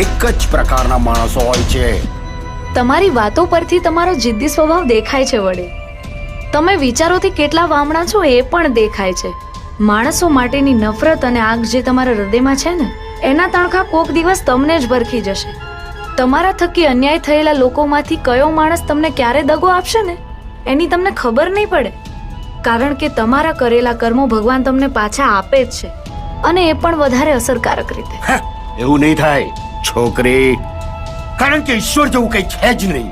એક જ પ્રકારના માણસો હોય છે. તમારી વાતો પરથી તમારો જિદ્દી સ્વભાવ દેખાય છે વડીલ. તમે વિચારોથી કેટલા વામણા છો એ પણ દેખાય છે. માણસો માટેની નફરત અને આગ જે તમારા હૃદયમાં છે ને, એના તણખા કોક દિવસ તમને જ ભરખી જશે. તમારા થકી અન્યાય થયેલા લોકોમાંથી કયો માણસ તમને ક્યારે દગો આપશે ને, એની તમને ખબર નહીં પડે. કારણ કે તમારા કરેલા કર્મો ભગવાન તમને પાછા આપે જ છે, અને એ પણ વધારે અસરકારક રીતે. એવું નહીં થાય છોકરી, કારણ કે ઈશ્વર જેવું કઈ છે જ નહીં.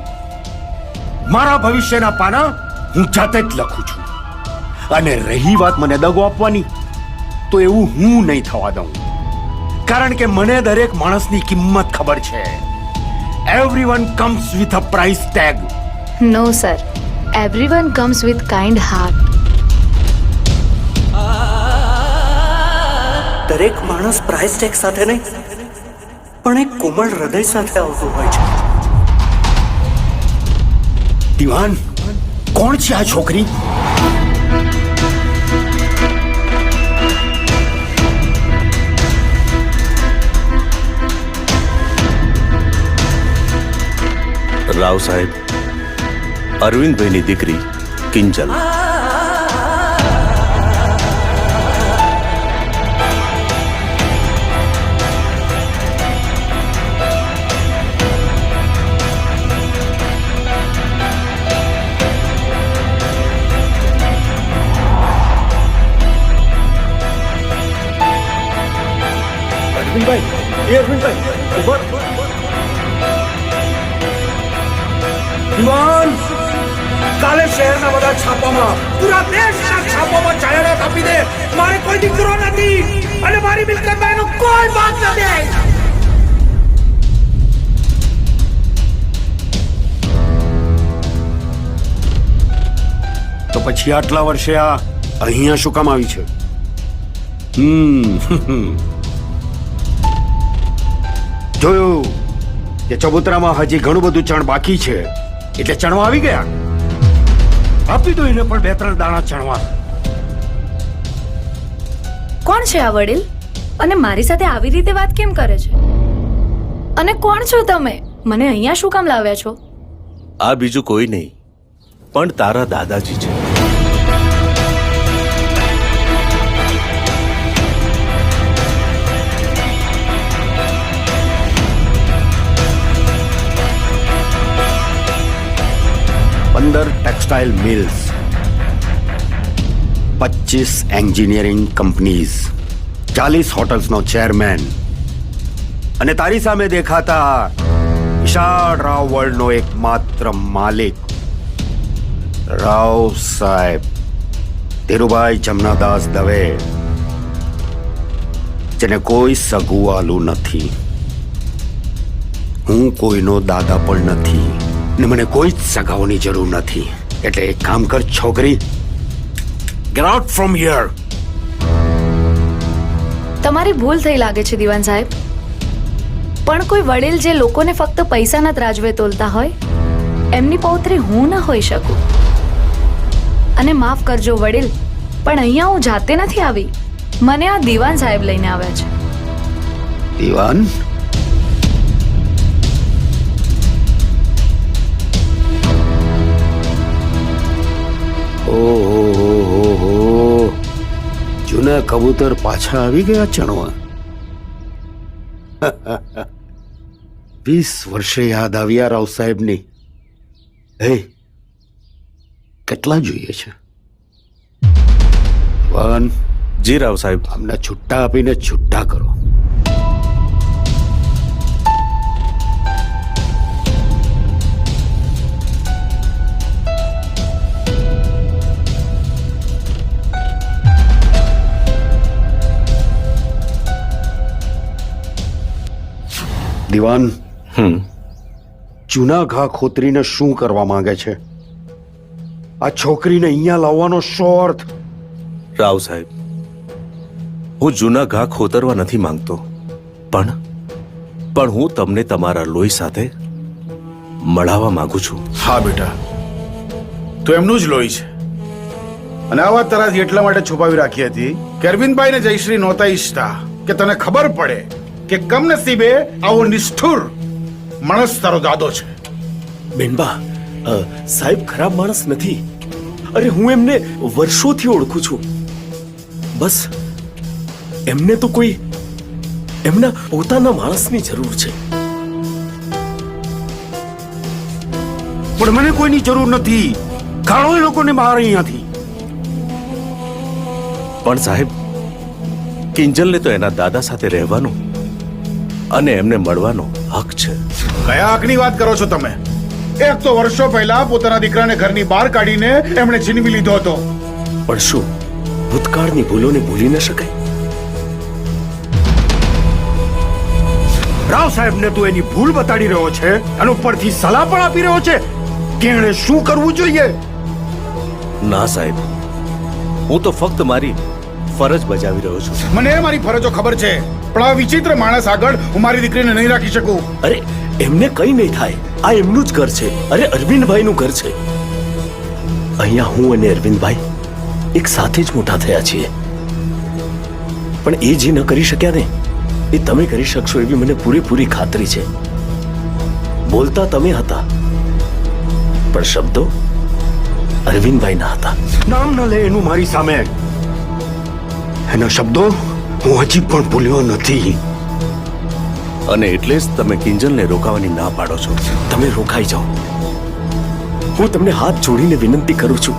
મારા ભવિષ્યના પાના હું જાતે જ લખું છું. અને રહી વાત મને દગો આપવાની, તો એવું હું નહીં થવા દઉં. કારણ કે મને દરેક માણસની કિંમત ખબર છે. Everyone comes with a price tag. No sir, everyone comes with kind heart. દરેક માણસ પ્રાઇસ ટેગ સાથે નહીં, પણ એક કોમળ હૃદય સાથે આવતું હોય છે. દિવાન, કોણ છે આ છોકરી? રાવ સાહેબ, અરવિંદભાઈની દીકરી કિંજલ. દિવાન, કાલે શહેરના બધા છાપામાં, પૂરા દેશના છાપામાં જાહેરાત આપી દે, મારે કોઈ દીકરો નથી અને મારી મિલકતમાં એનો કોઈ ભાગ નથી. તો પછી આટલા વર્ષે આ અહીંયા શું કામ આવી છે? જોયું કે ચબૂતરામાં હજી ઘણું બધું ચણ બાકી છે, એટલે ચણવા આવી ગયા. આપી દો એને પણ 2-3 દાણા ચણવા. કોણ છે આ વડીલ? અને મારી સાથે આવી રીતે વાત કેમ કરે છે? અને કોણ છો તમે? મને અહીંયા શું કામ લાવ્યા છો? આ બીજું કોઈ નહીં, પણ તારા દાદાજી છે. ટેક્સટાઇલ મિલ્સ, 25 એન્જિનિયરિંગ કંપનીઝ, 40 હોટલ્સનો ચેરમેન, અને તારી સામે દેખાતા વિશાળ રાવ વર્લ્ડનો એકમાત્ર માલિક રાવ સાહેબ ધીરુભાઈ જમનાદાસ દવે, જેને કોઈ સગુવાલું નથી. હું કોઈનો દાદા પણ નથી ને મને કોઈ જ સગાઓની જરૂર નથી. એટલે એક કામ કર છોકરી, ગેટ આઉટ ફ્રોમ હિયર. તમારી ભૂલ થઈ લાગે છે દિવાન સાહેબ. પણ કોઈ વડીલ જે લોકોને ફક્ત પૈસાના ત્રાજવે તોલતા હોય, એમની પૌત્રી હું ન હોઈ શકું. અને માફ કરજો વડીલ, પણ અહીંયા હું જાતે નથી આવી. મને આ દિવાન સાહેબ લઈને આવ્યા છે. દિવાન? ઓહો, જૂના કબૂતર પાછા આવી ગયા ચણવા. 20 વર્ષે યાદ આવ્યા રાવ સાહેબની. હે, કેટલા જોઈએ છે? વન. જી રાવ સાહેબ. અમને છુટ્ટા આપીને છુટ્ટા કરો. દિવાન, જૂના ઘા ખોતરીને શું કરવા માંગે છે? આ છોકરીને અહીંયા લાવવાનો શો અર્થ? રાવ સાહેબ, હું જૂના ઘા ખોતરવા નથી માંગતો, પણ હું તમને તમારા લોહી સાથે મળાવવા માંગુ છું. હા બેટા, તો એમનું જ લોહી છે. અને આ વાત તારાથી એટલા માટે છુપાવી રાખી હતી કે અરવિંદભાઈ ને જયશ્રી નહોતા ઈચ્છતા કે તને ખબર પડે કે કમનસીબે આવો નિષ્ઠુર માણસ તારો દાદો છે. બેનબા, સાહેબ ખરાબ માણસ નથી. અરે હું એમને વર્ષોથી ઓળખું છું. બસ એમને તો કોઈ એમના પોતાના માણસની જરૂર છે. પણ મને કોઈની જરૂર નથી. કાઢો એ લોકોને બહાર અહીંયાથી. પણ સાહેબ, કિંજલને તો એના દાદા સાથે રહેવાનો અને એમને મળવાનો હક છે. કયા હકની વાત કરો છો તમે? એક તો વર્ષો પહેલા પોતાના દીકરાને ઘરની બહાર કાઢીને એમણે છીનવી લીધો હતો. પણ શું ભૂતકાળની ભૂલોને ભૂલી ન શકાય? રાવ સાહેબને તું એની ભૂલ બતાડી રહ્યો છે અને ઉપરથી સલાહ પણ આપી રહ્યો છે કે એણે શું કરવું જોઈએ. ના સાહેબ, હું તો ફક્ત મારી ફરજ બજાવી રહ્યો છું. મને મારી ફરજો ખબર છે, પણ આ વિચિત્ર માણસ આગળ હું મારી દીકરીને નહીં રાખી શકું. અરે એમને કઈ નહીં થાય. આ એમનું જ ઘર છે. અરે અરવિંદભાઈનું ઘર છે. અહીંયા હું અને અરવિંદભાઈ એક સાથે જ મોટા થયા છીએ. પણ એ જે ન કરી શક્યા ને એ તમે કરી શકશો એવી મને પૂરેપૂરી ખાતરી છે. બોલતા તમે હતા, પણ શબ્દો અરવિંદભાઈના હતા. નામ ન લે એનું મારી સામે. એના શબ્દો હું હજી પણ ભૂલ્યો નથી. અને એટલે જ તમે કિંજલને રોકાવાની ના પાડો છો. તમે રોકાઈ જાઓ. હું તમને હાથ જોડીને વિનંતી કરું છું.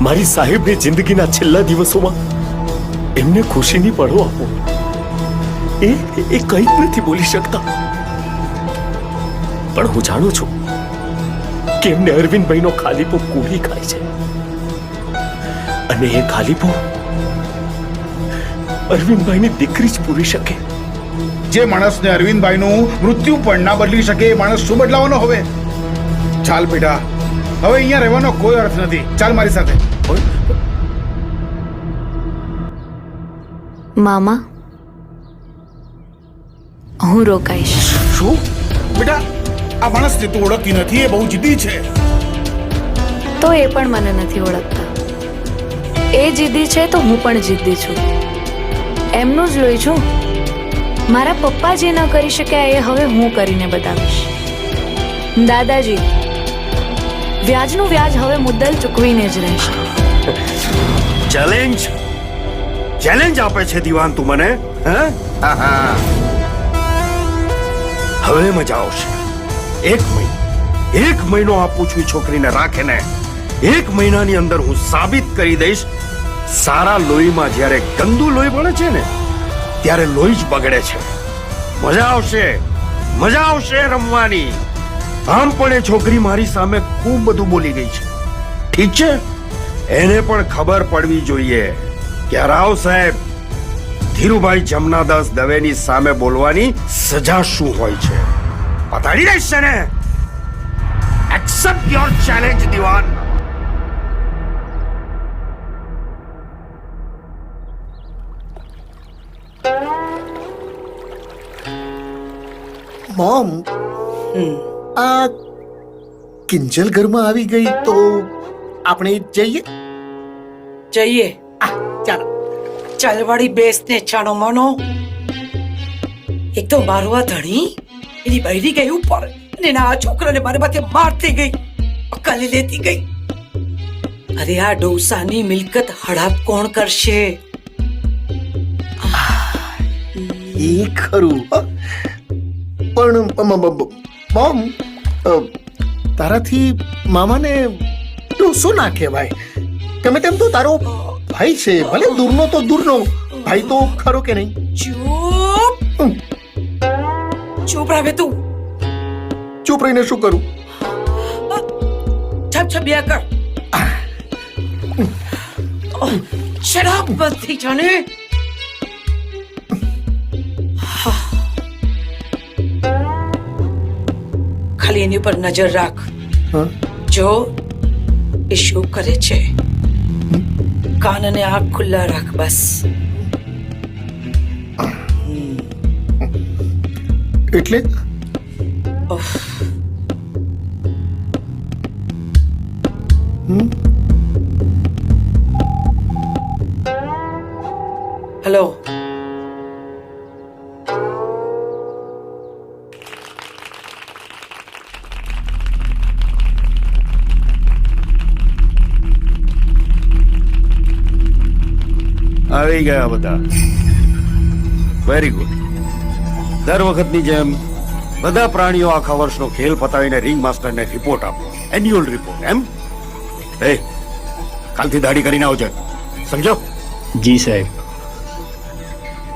મારી સાહેબની જિંદગીના છેલ્લા દિવસોમાં એમને ખુશીની પળો આપો. એ કંઈ જ નથી બોલી શકતા, પણ હું જાણું છું કે એમને અરવિંદભાઈનો ખાલીપો પૂરી ખાય છે. અને એ ખાલીપો અરવિંદભાઈની દીકરી જ પૂરી શકે. જે માણસને અરવિંદભાઈનું મૃત્યુ પણ ના બદલી શકે એ માણસ શું બદલાવાનો હવે? ચાલ બેટા, હવે અહીંયા રહેવાનો કોઈ અર્થ નથી. ચાલ મારી સાથે. મામા, હું રોકાઈશ. શું બેટા, આ માણસને તું ઓળખતી નથી, એ બહુ જિદ્દી છે. તો એ પણ મને નથી ઓળખતા. એ જીદ્દી છે તો હું પણ જીદ્દી છું. એમનું જ લોહી છું. મારા પપ્પા જે ન કરી શક્યા એ હવે હું કરીને બતાવીશ. દાદાજી, વ્યાજનું વ્યાજ હવે મુદ્દલ ચૂકવીને જ રહેશે. ચેલેન્જ ચેલેન્જ આપે છે દીવાન તું મને. હવે મજા આવશે. એક મહિનો આપું છું છોકરીને રાખીને. 1 મહિનાની અંદર હું સાબિત કરી દઈશ. સારા લોહીમાં જ્યારે ગંદુ લોહી બળે છે ને ત્યારે લોહી જ બગડે છે. મજા આવશે રમવાની. આમ પણ એ છોકરી મારી સામે ખૂબ બધું બોલી ગઈ છે. ઠીક છે, એને પણ ખબર પડવી જોઈએ કે રાવ સાહેબ ધીરુભાઈ જમનાદાસ દવેની સામે બોલવાની સજા શું હોય છે. બતાડી દઈશ છે ને. Accept your challenge Dewan. Mom, આ કિંજલ ઘરમાં આવી ગઈ તો આપણે જઈએ. ચાલો ચાલવાળી બેસ ને છાણો મનો. એક તો મારું આ ધણી એની બૈરી ગઈ ઉપર અને એના આ છોકરાને મારે માથે મારતી ગઈ, અકાલી લેતી ગઈ. અરે આ ડોસાની મિલકત હડપ કોણ કરશે? એ ખરું. પણ મોમ, તારાથી મામાને શું ના કહેવાય. ગમે તેમ તો તારો ભાઈ છે, ભલે દૂરનો તો દૂરનો ભાઈ તો ખરો કે નહીં. ચૂપ રહે તું. ચૂપ રહીને શું કરું? છબછબિયા કર. શરાબ બંધ થઈ જાને. ખાલી એની ઉપર નજર રાખ. જો એ શું કરે છે. કાન અને આંખ ખુલ્લા રાખ બસ. એટલે હેલો, આવી ગયા બધા. Very good. દર વખતની જેમ બધા પ્રાણીઓ આખા વર્ષનો ખેલ પતાવીને રિંગ માસ્ટરને રિપોર્ટ આપો. એન્યુઅલ રિપોર્ટ, એમ? એ કાલથી દાઢી કરીને આવજે, સમજો? જી સાહેબ.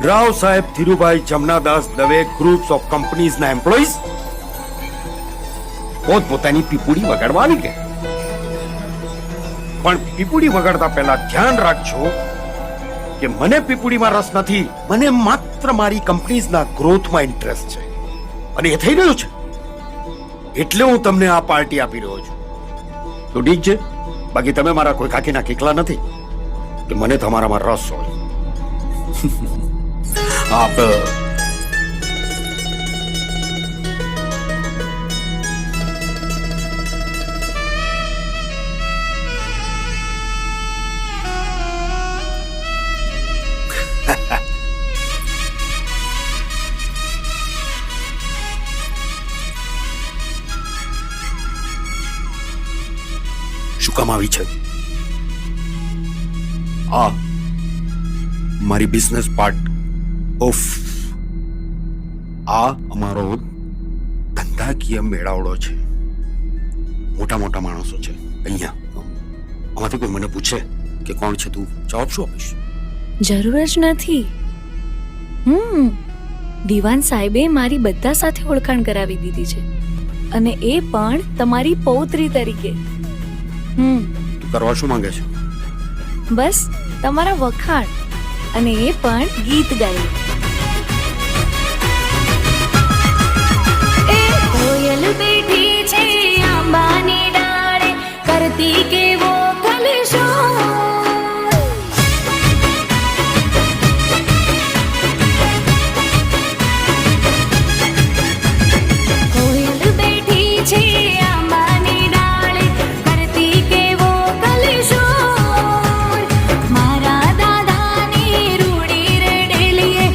રાવ સાહેબ ધીરુભાઈ જમનાદાસ દવે ગ્રુપ્સ ઓફ કંપનીઝના એમ્પ્લોઈઝ પોતપોતાની પીપુડી વગાડવા આવી ગયા. પણ પીપુડી વગાડતા પહેલા ધ્યાન રાખજો કે મને પીપુડીમાં રસ નથી, મને માત્ર મારી કંપનીઝના ગ્રોથમાં ઇન્ટરેસ્ટ છે, અને એ થઈ રહ્યો છે. એટલે હું તમને આ પાર્ટી આપી રહ્યો છું. તો ઠીક છે, બાકી તમે મારા કોઈ કાકીના કિકલા નથી કે મને તમારામાં રસ હોય. આપ શું કામ આવી છે? આ મારી બિઝનેસ પાર્ટ ઓફ આ અમારો ધંધાકીય મેળાવડો છે. મોટા મોટા માણસો છે અહીંયા. આમાંથી કોઈ મને પૂછે કે કોણ છે તું, જવાબ શું આપીશ? જરૂર જ નથી. દિવાન સાહેબે મારી બધા સાથે ઓળખાણ કરાવી દીધી છે, અને એ પણ તમારી પૌત્રી તરીકે. તું કરવા શું માંગે છે? બસ તમારા વખાણ, અને એ પણ ગીત ગાઈને. એ કોયલ બેઠી છે આંબાની ડાળે, કરતી કેવો કલશો. કોયલ બેઠી છે આંબાની ડાળે, કરતી કેવો કલશો. મારા દાદાની રૂડી રેડેલીએ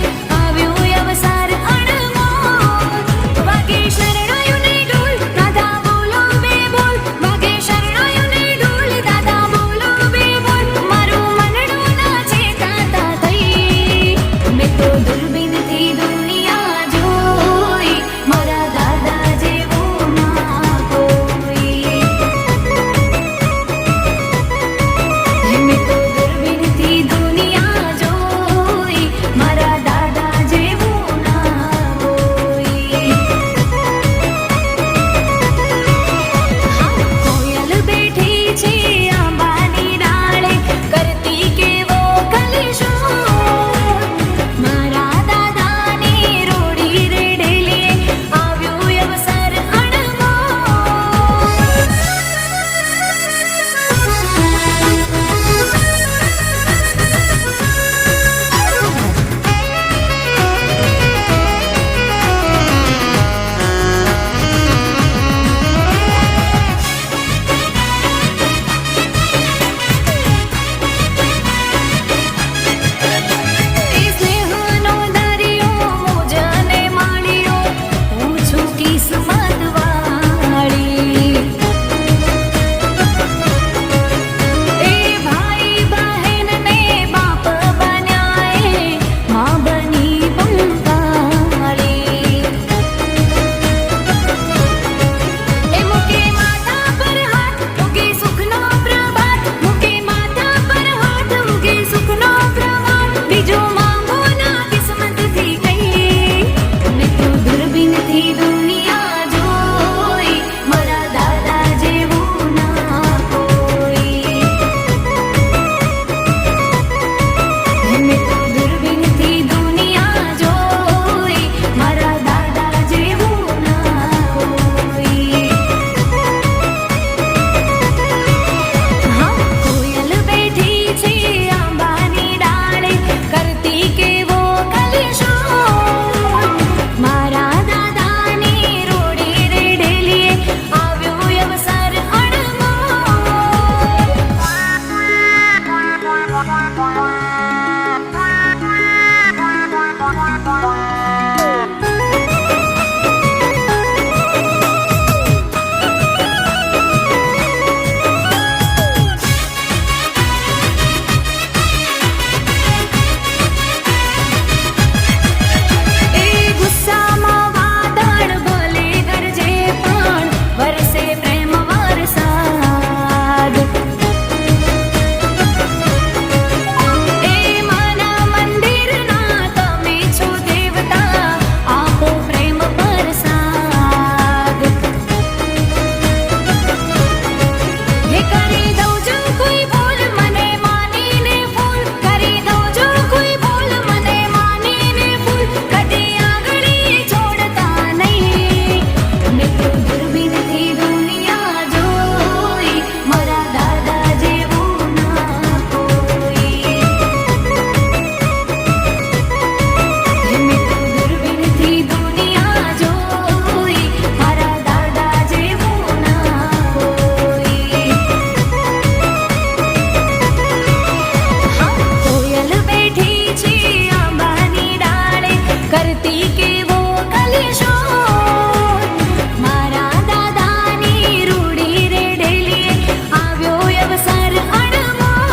મારા દાદાની રૂડી રે ઢેલીએ આવ્યો અવસર અણમોલ.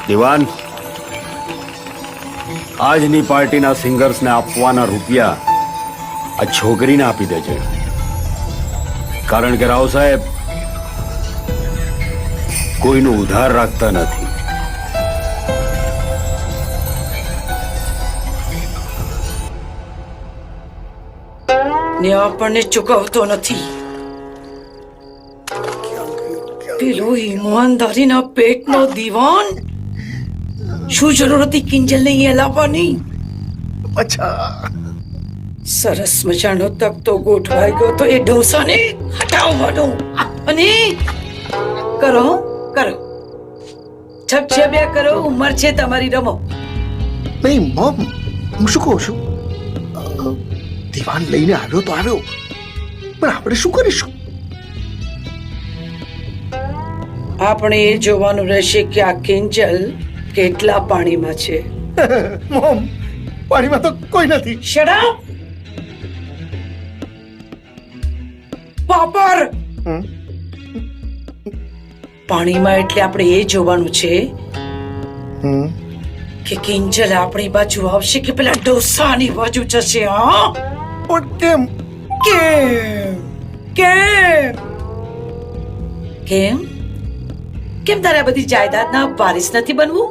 દિવાન, આજની પાર્ટીના સિંગર્સને આપવાના રૂપિયા આ છોકરીને આપી દેજે. કારણ કે રાવ સાહેબ કોઈનું ઉધાર રાખતા નથી. ને આપણને ચૂકવતો નથી. પેલો ઈમાનદારીના પેટનો દીવાન, શું જરૂર હતી કિંજલને અહીં લાવવાની? અચ્છા, સરસ મજાનો તકતો ગોઠવાઈ ગયો તો એ ઢોસાને હટાવવાનો. અને કરો કરો, છબછબિયા કરો, ઉંમર છે તમારી, રમો. નહીં મોમ, હું શું કહું છું, દીવાન લઈને આવ્યો તો આવ્યો, પણ આપણે શું કરીશું? આપણે એ જોવાનું રહેશે કે આ કિંજલ કેટલા પાણીમાં છે. મોમ, પાણીમાં તો કોઈ નથી. Shut up! પાપર પાણીમાં એટલે આપણે એ જોવાનું છે કે કિંજલ આપણી બાજુ આવશે કે પેલા ડોસાની બાજુ જશે. હા, પણ કેમ? કેમ કેમ કેમ કેમ તારે આ બધી જાયદાદના વારિસ નથી બનવું?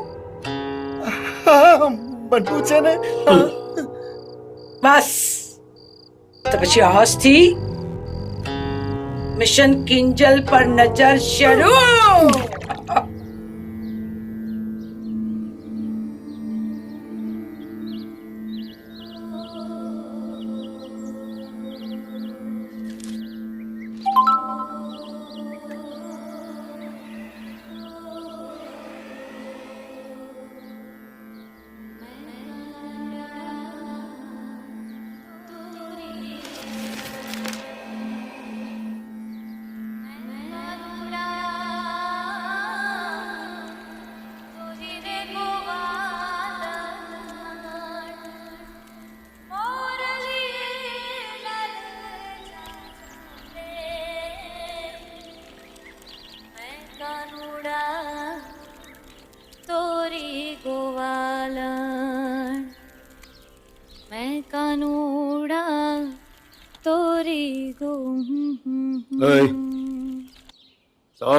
હા, બનવું છે ને. બસ તો પછી આજથી મિશન કિંજલ પર નજર શરૂ.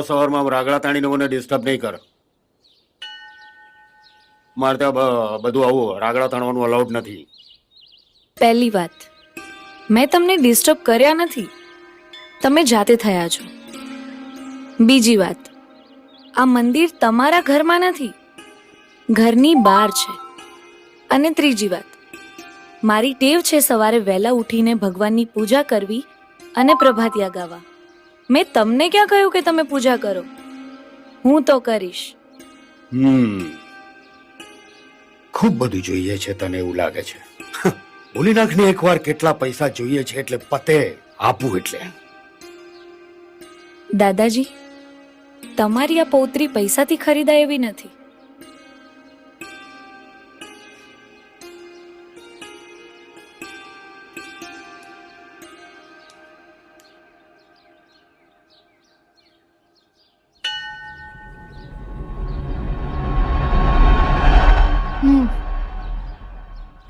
સવારમાં રાગડા તાણીને મને ડિસ્ટર્બ નહીં કર. મારે ત્યાં બધું આવું રાગડા તાણવાનું અલાઉડ નથી. પહેલી વાત, મેં તમને ડિસ્ટર્બ કર્યા નથી, તમે જાતે થયા છો. બીજી વાત, આ મંદિર તમારા ઘરમાં નથી, ઘરની બહાર છે. અને ત્રીજી વાત, મારી ટેવ છે સવારે વહેલા ઉઠીને ભગવાનની પૂજા કરવી અને પ્રભાતિયા ગાવા. મેં તમને ક્યાં કહ્યું કે તમે પૂજા કરો? હું તો કરીશ. ખૂબ બધું જોઈએ છે તને એવું લાગે છે. બોલી નાખને એકવાર કેટલા પૈસા જોઈએ છે એટલે પતે આપું એટલે. દાદાજી, તમારી આ પૌત્રી પૈસાથી ખરીદાય એવી નથી.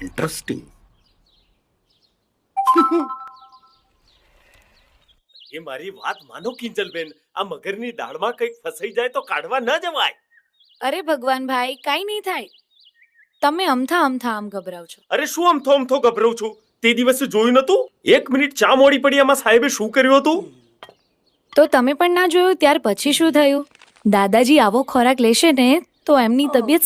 ઇન્ટરેસ્ટિંગ. એ મારી વાત માનો કિંજલબેન, આ મગરની દાળમાં કંઈક ફસાઈ જાય તો કાઢવા ન જવાય. અરે ભગવાન ભાઈ, કાઈ નહીં થાય. તમે અમથા આમ ગભરાવ છો. અરે શું અમથો ગભરાઉં છું? તે દિવસે જોયું નતું? 1 મિનિટ ચા મોડી પડી એમાં સાહેબે શું કર્યું હતું? તો તમે પણ ના જોયું ત્યાર પછી શું થયું? દાદાજી આવો ખોરાક લેશે ને તો એમની તબિયત